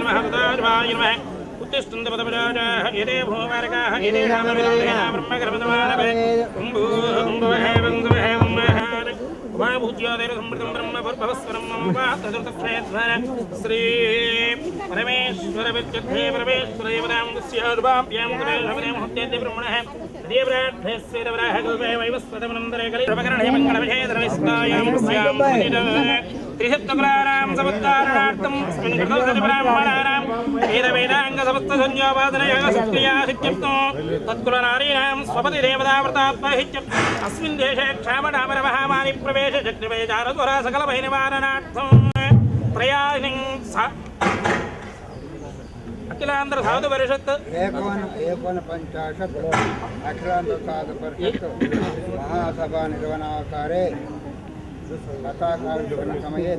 नमः तदाजवाय नमः उत्तिष्ठन्त पदपराजाः एते भूमार्गाः एते रामविरोधिनः ब्रह्मकर्मदमानवे कुम्भुवहे वंसवहे वंवहार उमाभूत्योदैरसमृतं ब्रह्मभुर्भवस्वरं मम वातदुर्तक्षेध्वर श्री परमेश्वरविद्युद्धे परमेश्वरेवदां तस्यानुभाभ्यां गणेशवदे मुहूर्तेद्य ब्रह्मणः देवराढ्यस्वेदवराह गोपे वैवस्वतमनन्दरे कलिप्रकरणे मङ्गलविजयधर्मिष्ठायां स्यां त्रिशत्वकुलानां समुद्धारणार्थं अस्मिन् कृतोदतिब्राह्मणानां वेदवेदाङ्गसमस्तसंज्ञापादनयागसुक्रियासित्यर्थो तत्कुलनारीणां स्वपतिदेवताव्रतात्महित्यम् अस्मिन् देशे क्षामडामरमहामानि प्रवेशचक्रिवेचारद्वरा सकलभयनिवारणार्थं प्रयासिं अखिलांध्र साधु परिषत् 51 अखिलांध्र साधु परिषत् महासभा निर्वहणाकारे कथाकार समये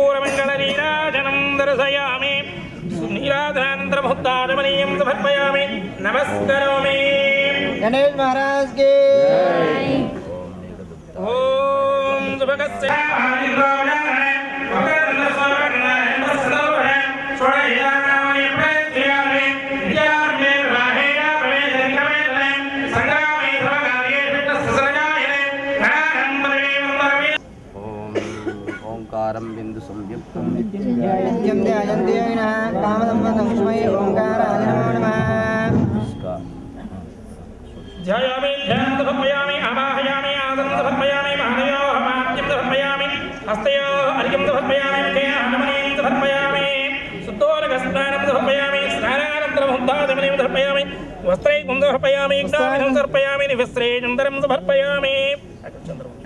कर्पूरमण्डलनीराजनं दर्शयामि नीराजनानन्तरमुत्तारमणीयं समर्पयामि नमस्करोमि गणेश महाराज के ओम शुभकस्य बिंदु संयुक्तं नित्यं ध्यायन्तेन कामसम्पदसंस्मये ओंकाराय नमो नमः ध्यायामि ध्यानं समर्पयामि आवाहयामि आसनं समर्पयामि महानयोः मात्यं समर्पयामि हस्तयोः अर्घ्यं समर्पयामि मुखे हनुमनीं समर्पयामि शुद्धोदकस्नानं समर्पयामि स्नानानन्तरं हुन्दादिमनीं समर्पयामि वस्त्रे समर्पयामि ज्ञानं समर्पयामि निवस्त्रे चन्दनं समर्पयामि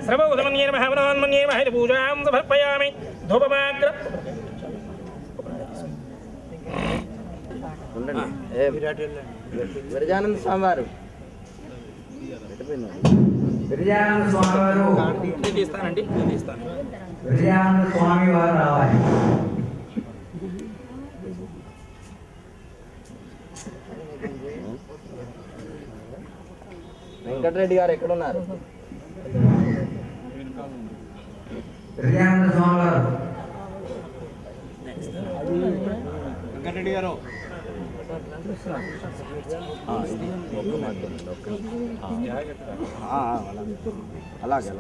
सर्वोदमन्ये नमः वनोन्मन्ये नमः पूजां समर्पयामि धूपमाग्र విరజానంద స్వామి వారు తీస్తానండి తీస్తాను విరజానంద స్వామి వారు రావాలి. వెంకటరెడ్డి గారు ఎక్కడున్నారు? విరజానంద స్వామి వారు వెంకటరెడ్డి గారు అలాగే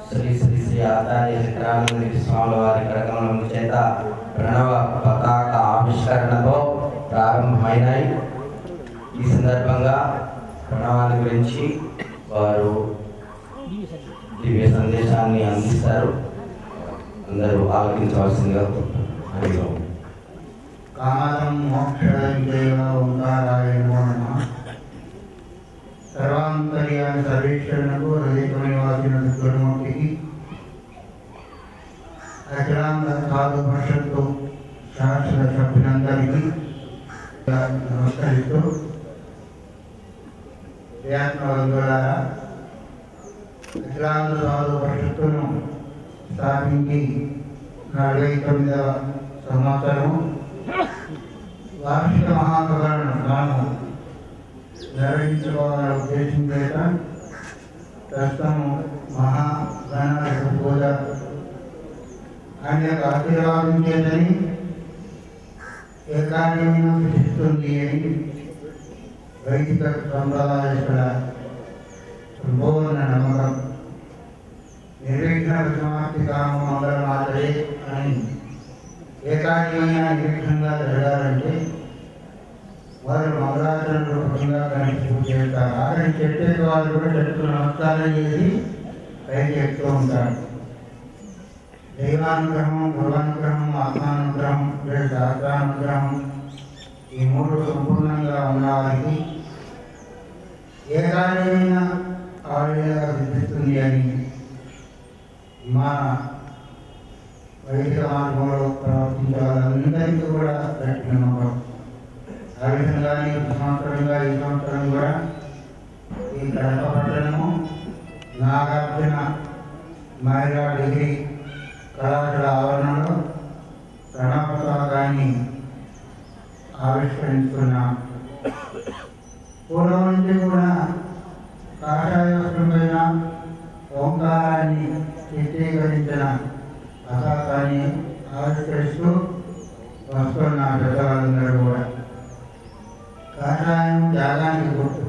శ్రీ శ్రీ శ్రీ ఆచార్య శంకరానంద స్వామి వారి కరకమలం చేత ప్రణవ పతాక ఆవిష్కరణతో ప్రారంభమైనాయి. ఈ సందర్భంగా ప్రణవాన్ని గురించి వారు దివ్య సందేశాన్ని అందిస్తారు. అందరూ ఆలకించవలసిందిగా కోరుతున్నాను. కామం మోక్షం దేవ ఓంకారాయ నమో నమః. సర్వాంతర్యామి సర్వేశ్వరునకు హృదయ నివాసిన దుర్మూర్తికి అఖిలాంగ సాధు పరిషత్తు శాస్త్ర సభ్యులందరికీ నమస్కరిస్తూ ధ్యాత్మబంధువులారా, అఖిలాంగ సాధు పరిషత్తును స్థాపించి 49వ సంవత్సరం వార్షిక మహాసభలను తాను నిర్వహించుకోవాలనే ఉద్దేశం చేత ప్రస్తుతం మహాగణాధిపతి పూజ ఆయన యొక్క ఆశీర్వాదం చేతని ఏ కార్యమైనా సిద్ధిస్తుంది అని వైదిక సంప్రదాయకుల సంపూర్ణ నమ్మకం. నిర్విఘ్న సమాప్తి కామం మంగళమాతరే అని ఏ కార్యమైనా నిర్విఘ్నంగా జరగాలంటే వారు మంగళాచరణ రూపంగా గణేష్ పూజ చేస్తారు. ఆఖరి చెట్టు వాళ్ళు కూడా చెట్టు నమస్కారం చేసి పైకి ఎక్కుతూ ఉంటారు. దైవానుగ్రహం, గురువానుగ్రహం, ఆత్మానుగ్రహం, శాస్త్రానుగ్రహం ఈ మూడు సంపూర్ణంగా ఉన్న వారికి ఏ కార్యమైనా ఆవిడగా సిద్ధిస్తుంది అని మా వైదిక మార్గంలో ప్రవర్తించే వాళ్ళందరికీ కూడా గట్టి నమ్మకం. ఆ విధంగానే ఈ సంవత్సరం కూడా ఈ కడప పట్టణము నాగార్జున మహిళా డిగ్రీ కళాశాల ఆవరణలో ప్రణవ పతాకాన్ని ఆవిష్కరించుకున్నాం. పూర్వం నుంచి కూడా కాషాయ వస్త్రం పైన ఓంకారాన్ని చిత్రీకరించిన పతాకాన్ని ఆవిష్కరిస్తూ వస్తున్న పెద్దవాళ్ళందరూ కూడా. కాషాయం త్యాగానికి గుర్తు.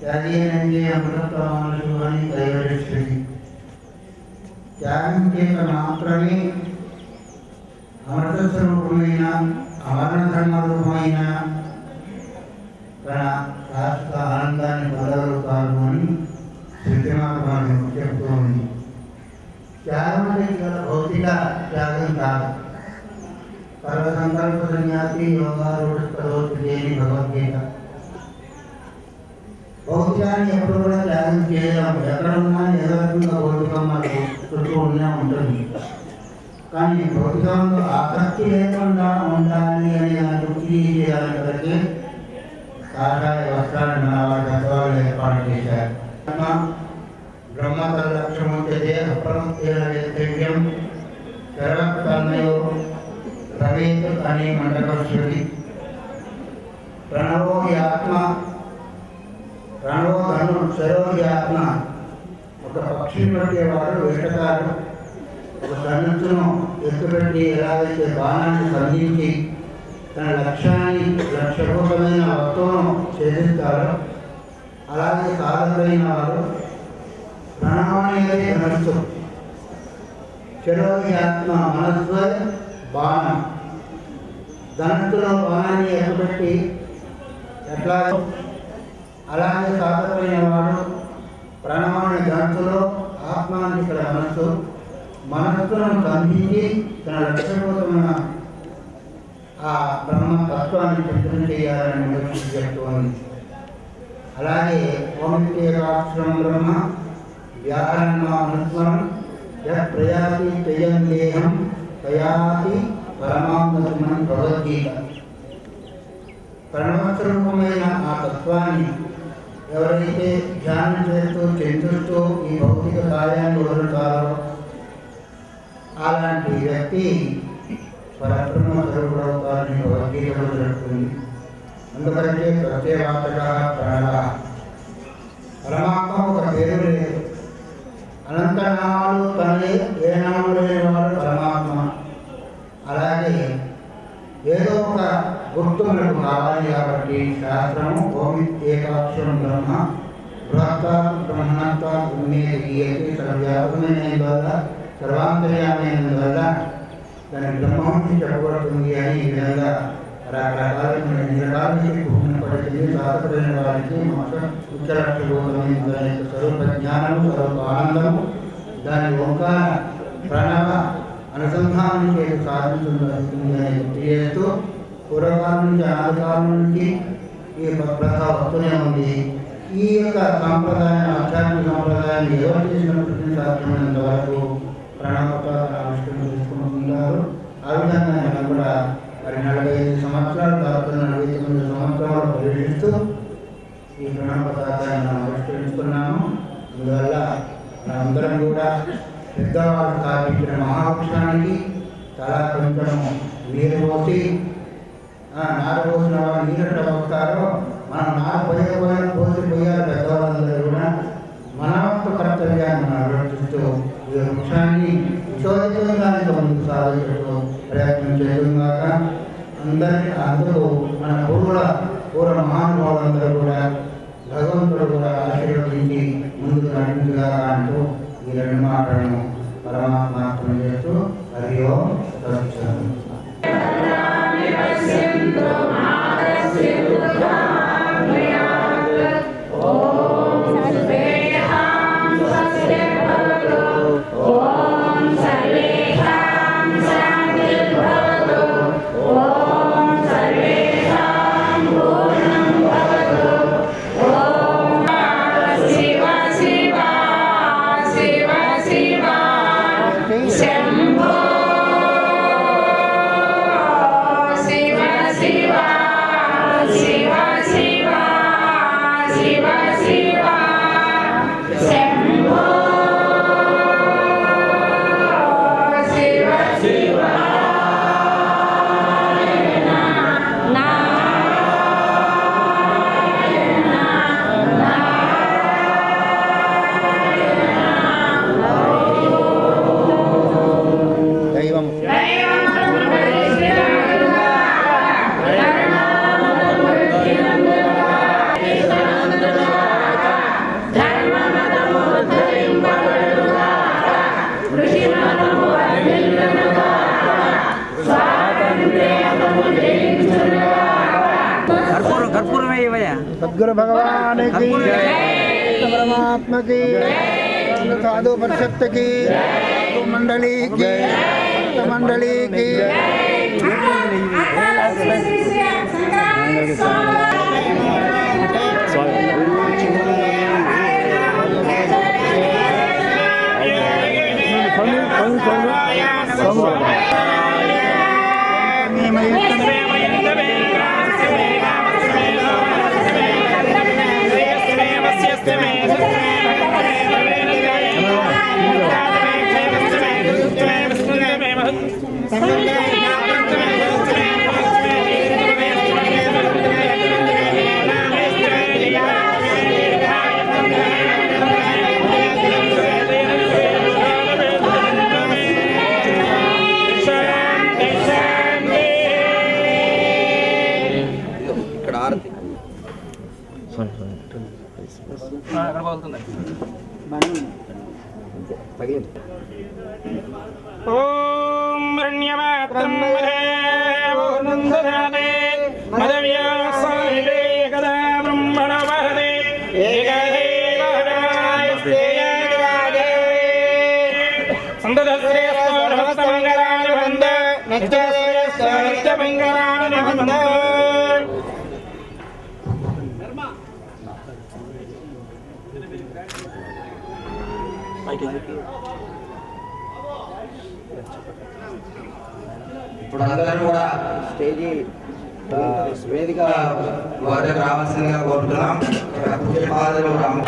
త్యాగేనంటే అమృతమానుషు అని దైవశక్తి. త్యాగం చేత మాత్రమే అమృత స్వరూపమైన అమరణ ధర్మ రూపమైన తన శాశ్వత ఆనందాన్ని పొందగలుగుతారు అని శృతిమాత్మాన్ని చెప్తూ ఉంది. త్యాగం అంటే భౌతిక త్యాగం కాదు. సర్వసంకల్ప సన్యాసి యోగారూఢి భగవద్గీత. భౌతికాన్ని ఎప్పుడు కూడా త్యాగం చేయలేము. ఎక్కడ ఉన్నా ఏదో రకంగా భౌతికం మనకు చుట్టూ ఉన్నా ఉంటుంది. కానీ భౌతికంలో ఆసక్తి లేకుండా ఉండాలి అనే దాన్ని చేయాలని కలిగి కాషాయ వస్త్రాన్ని మన వారి పెద్దవాళ్ళు ఏర్పాటు చేశారు. బ్రహ్మతల లక్ష్యముంటే అప్రమేయం సర్వతన్మయో రవేత్ అనే మండపశ్రుతి. ప్రణవో ఆత్మ, ప్రణవో ధను శరో ఆత్మ. ఒక పక్షిని పట్టేవాడు వేటగాడు ఒక ధనుసును ఎత్తుపెట్టి ఎలాగైతే బాణాన్ని సంధించి తన లక్ష్యభూతమైన వస్తువును ఛేదిస్తాడో అలాగే సాధకులైన వారు ప్రణవాన్ని ధనస్సు, శరో ఆత్మ మనస్సు బాణం. ధనస్సులో బాణాన్ని ఎత్తుపెట్టి ఎట్లా అలాగే సాధకులైన వాడు ప్రణవాన్ని ధనస్సులో, ఆత్మాన్ని ఇక్కడ మనస్సును సంధించి తన లక్ష్యభూతమైన ఆ బ్రహ్మతత్వాన్ని చిత్రం చేయాలని మొదటి చెప్తోంది. అలాగే ఓమిత్యేకాక్షరం బ్రహ్మ వ్యాహరణమానుస్మరం యత్ ప్రయాతి త్యయం దేహం తయాతి పరమాంగమని భగవద్గీత. ప్రణవస్వరూపమైన ఆ తత్వాన్ని ఎవరైతే ధ్యానం చేస్తూ చింతిస్తూ ఈ భౌతిక కార్యాన్ని వదులుతారో అలాంటి వ్యక్తి పరబ్రహ్మ స్వరూపుడవుతారని భగవద్గీతలో జరుగుతుంది. అందుకంటే ప్రత్యేకాంతగా ప్రాణ పరమాత్మ ఒక పేరు లేదు. అనంత నామాలు తనది, ఏ నామం లేనివాడు పరమాత్మ. అలాగే ఏదో ఒక గుర్తు మనకు కావాలి కాబట్టి శాస్త్రము ఓం ఏకాక్షరం బ్రహ్మ బృహత్త బ్రహ్మణత్వ ఉన్మేదీయతే సర్వవ్యాపకమైనందువల్ల సర్వాంతర్యామైనందువల్ల దాని బ్రహ్మం చెప్పబడుతుంది అని ఈ విధంగా రకరకాలైన నిరకాలకి పూర్ణపడుతుంది. సాధపడిన వారికి ముఖ్యలక్షణమైన స్వరూప జ్ఞానము, స్వరూప ఆనందము, దాని ఓంకార ప్రణవ అనుసంధానం చేసి సాధించబడుతుంది అని గుర్తు చేస్తూ పూర్వకాలం నుంచి అనాదికాలం నుంచి ఈ ప్రథ వస్తూనే ఉంది. ఈ యొక్క సాంప్రదాయం, ఆధ్యాత్మిక సాంప్రదాయాన్ని ఎవరు చేసినప్పటికీ సాధ్యమైనంత వరకు ప్రణవతాన్ని ఆవిష్కరణ చేసుకుంటున్నారు. ఆ విధంగా మనం కూడా మరి 45 సంవత్సరాలు దాదాపు 49 సంవత్సరాలు పర్యటిస్తూ ఈ ప్రణవ పతాకాన్ని మనం ఆవిష్కరించుకున్నాము. అందువల్ల మనందరం కూడా పెద్దవాళ్ళు స్థాపించిన మహావృక్షానికి చాలా కొంచెం నీరు పోసి నారు పోసిన వాళ్ళు నీరు వస్తారో మనం నారు పోసి పోయాలి. పెద్దవాళ్ళందరూ కూడా మన వంతు కర్తవ్యాన్ని మనం నిర్వర్తిస్తూ ఈ వృక్షాన్ని విశోధించడానికి ముందుకు సాధించడం ప్రయత్నం చేస్తున్నాక అందరూ మన పూర్వ మహానుభావులందరూ కూడా భగవంతుడు కూడా ఆశీర్వదించి ముందుకు నడిపించగా అంటూ ఈ 2 మాటలను పరమాత్మ చేస్తూ హరి ఓం తత్సత్. सद्गुरु भगवान की परमात्मा की साधु परिषद की मंडली की मंडली की ఓం రణ్యమాత్రం మదేవోనందనాదే మదవ్యాసాయిదే కదా బ్రహ్మణ వహదే ఏకదేవాయస్తేయాదే సంతదశ్రేయస్తో నమస్తమంగళాని వంద నిత్యశ్రేయస్తో నిత్యమంగళాని వంద. ఇప్పుడు అందరూ కూడా స్టేజీ వేదిక వద్దకు రావాల్సిందిగా కోరుతున్నాం. పూజ్యపాదులు రామ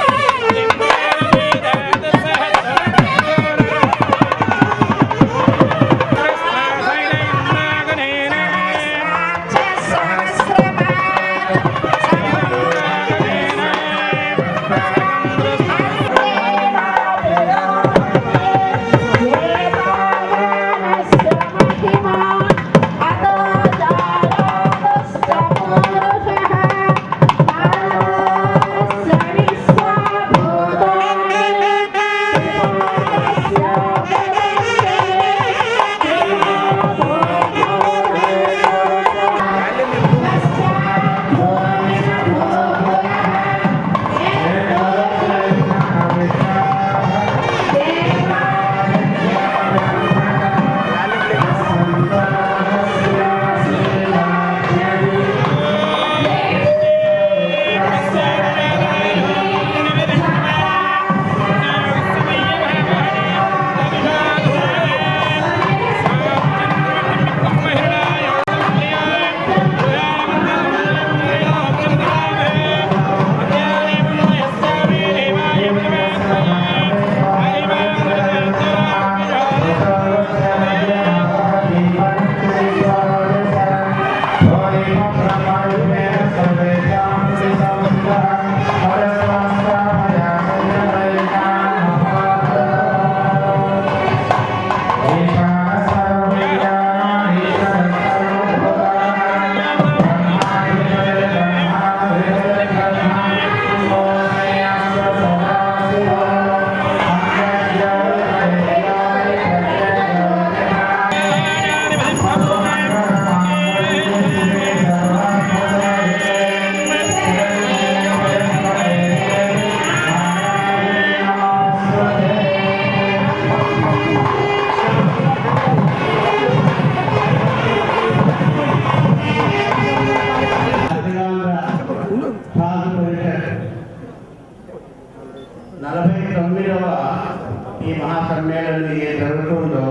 ఈ మహాసమ్మేళనం ఏ జరుగుతుందో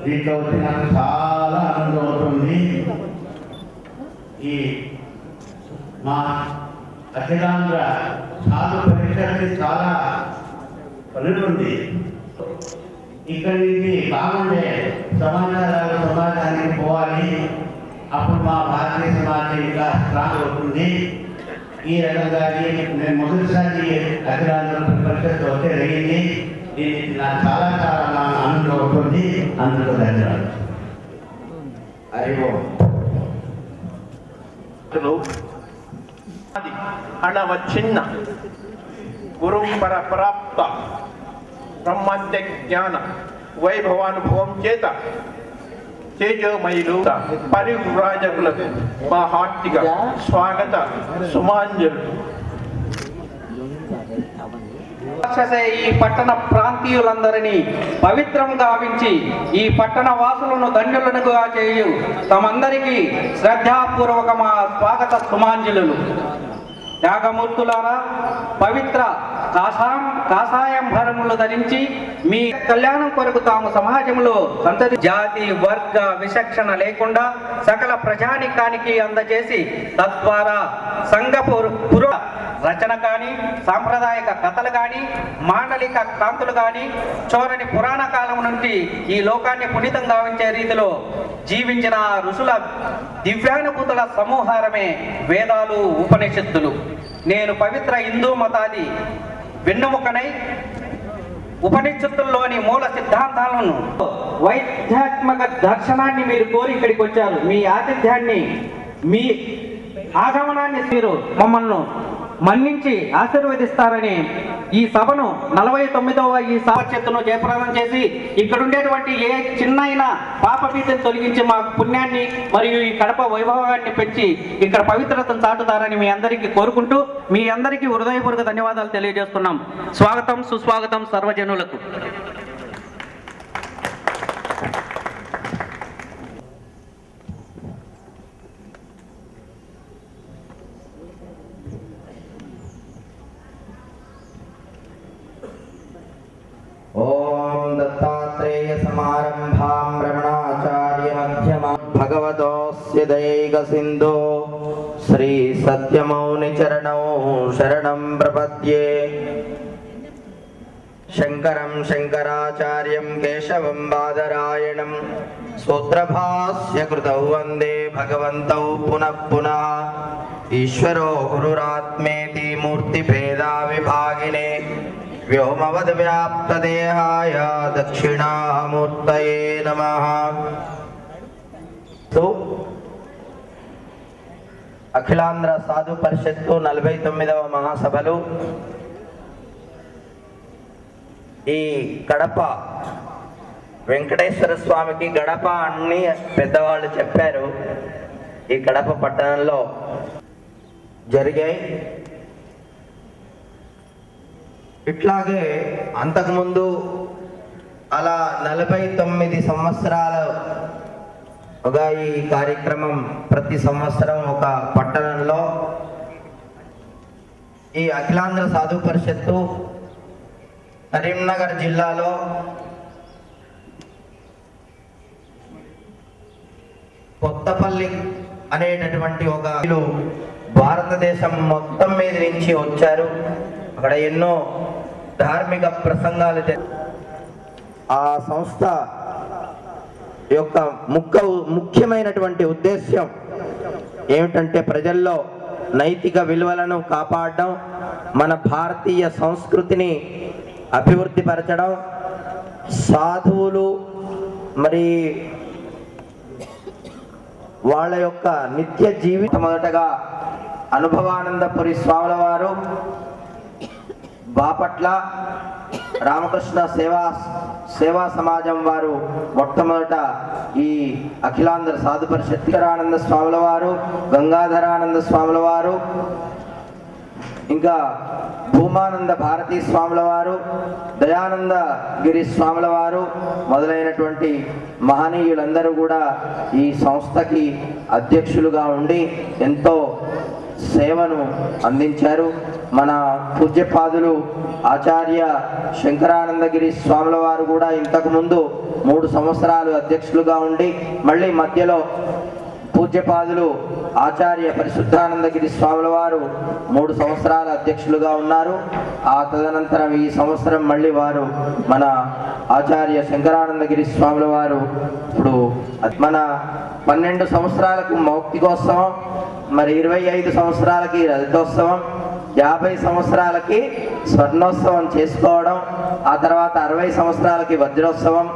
దీంట్లో వచ్చి నాకు చాలా ఆనందం అవుతుంది. ఈ మా అఖిలాంధ్ర సాధు పరిషత్కి చాలా పనులు ఉంది. ఇక్కడి నుంచి బాగుండే సమాచారాలు సమాజానికి పోవాలి. అప్పుడు మా భారతీయ సమాజం ఇంకా స్ట్రాంగ్ అవుతుంది. ఈ రకంగా నేను మొదటిసారి అఖిలాంధ్ర పరిషత్ వస్తే జరిగింది. దీనికి నాకు చాలా చాలా ఆనందం అవుతుంది. అందుకు ధన్యవాదాలు. అణవచ్ఛిన్న గురుపర ప్రాప్త బ్రహ్మత్య జ్ఞాన వైభవానుభవం చేత తేజోమయులు పరివ్రాజకులకు మా హార్దిక స్వాగత సుమాంజలు. ఈ పట్టణ ప్రాంతీయులందరినీ పవిత్రం గావించి ఈ పట్టణ వాసులను ధన్యులనుగా చేయు తమందరికీ శ్రద్ధాపూర్వక మా స్వాగత సుమాంజలు. త్యాగమూర్తులారా, పవిత్ర కాషాయంభరములు ధరించి మీ కళ్యాణం కొరకు తాము సమాజంలో సంతతి జాతి వర్గ విచక్షణ లేకుండా సకల ప్రజానికానికి అందజేసి తద్వారా సంఘ పుర రచన కానీ సాంప్రదాయక కథలు కానీ మాండలిక క్రాంతులు కానీ చోరని పురాణ కాలం నుండి ఈ లోకాన్ని పునీతం గావించే రీతిలో జీవించిన ఋషుల దివ్యానుభూతుల సమూహారమే వేదాలు ఉపనిషత్తులు. నేను పవిత్ర హిందూ మతాది వెన్నెముకనై ఉపనిషత్తుల్లోని మూల సిద్ధాంతాలను వైద్యాత్మక దర్శనాన్ని మీరు కోరి ఇక్కడికి వచ్చారు. మీ ఆతిథ్యాన్ని మీ ఆగమనాన్ని మీరు మమ్మల్ని మన్నించి ఆశీర్వదిస్తారని ఈ సభను 49వ ఈ సభను జయప్రదం చేసి ఇక్కడ ఉండేటువంటి ఏ చిన్న పాపభీతిని తొలగించి మా పుణ్యాన్ని మరియు ఈ కడప వైభవాన్ని పెంచి ఇక్కడ పవిత్రతను చాటుతారని మీ అందరికీ కోరుకుంటూ మీ అందరికీ హృదయపూర్వక ధన్యవాదాలు తెలియజేస్తున్నాం. స్వాగతం సుస్వాగతం సర్వజనులకు. ఓం దత్తాత్రేయ సమారంభాం రమణాచార్య మధ్యమాం భగవతోస్య దయైక సింధో శ్రీ సత్యమౌని చరణౌ శరణం ప్రపద్యే. శంకరం శంకరాచార్యం కేశవం బాదరాయణం సూత్రభాస్య కృతౌ వందే భగవంతౌ పునః పునః. ఈశ్వరో గురురాత్మేతి మూర్తిభేదా విభాగినే వ్యోమవద్ వ్యాప్తదేహాయ దక్షిణామూర్తయే నమః. అఖిలాంధ్ర సాధు పరిషత్తు 49వ మహాసభలు ఈ కడప వెంకటేశ్వర స్వామికి గడప అని పెద్దవాళ్ళు చెప్పారు. ఈ కడప పట్టణంలో జరిగాయి. ఇట్లాగే అంతకుముందు అలా 49 సంవత్సరాలుగా ఈ కార్యక్రమం ప్రతి సంవత్సరం ఒక పట్టణంలో ఈ అఖిలాంధ్ర సాధు పరిషత్తు కరీంనగర్ జిల్లాలో కొత్తపల్లి అనేటటువంటి ఒక భారతదేశం మొత్తం మీద నుంచి వచ్చారు. అక్కడ ఎన్నో ధార్మిక ప్రసంగాలు. ఆ సంస్థ యొక్క ముఖ్యమైనటువంటి ఉద్దేశ్యం ఏమిటంటే ప్రజల్లో నైతిక విలువలను కాపాడడం, మన భారతీయ సంస్కృతిని అభివృద్ధి పరచడం, సాధువులు మరి వాళ్ళ యొక్క నిత్య జీవితం. మొదటగా అనుభవానందపురి స్వాముల వారు బాపట్ల రామకృష్ణ సేవా సమాజం వారు మొట్టమొదట ఈ అఖిలాంధ్ర సాధు పరిషత్, ఆనంద స్వాముల వారు, గంగాధరానంద స్వాముల వారు, ఇంకా భూమానంద భారతీ స్వాముల వారు, దయానంద గిరి స్వాముల వారు మొదలైనటువంటి మహనీయులందరూ కూడా ఈ సంస్థకి అధ్యక్షులుగా ఉండి ఎంతో సేవను అందించారు. మన పూజ్యపాదులు ఆచార్య శంకరానందగిరి స్వాముల వారు కూడా ఇంతకుముందు 3 సంవత్సరాలు అధ్యక్షులుగా ఉండి మళ్ళీ మధ్యలో పూజ్యపాదులు ఆచార్య పరిశుద్ధానందగిరి స్వాముల వారు 3 సంవత్సరాల అధ్యక్షులుగా ఉన్నారు. ఆ తదనంతరం ఈ సంవత్సరం మళ్ళీ వారు మన ఆచార్య శంకరానందగిరి స్వాముల వారు ఇప్పుడు మన 12 సంవత్సరాలకు మౌక్తికోత్సవం, మరి 25 సంవత్సరాలకి రజతోత్సవం, 50 సంవత్సరాలకి స్వర్ణోత్సవం చేసుకోవడం, ఆ తర్వాత 60 సంవత్సరాలకి వజ్రోత్సవం,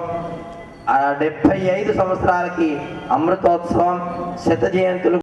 75 సంవత్సరాలకి అమృతోత్సవం, శత జయంతులు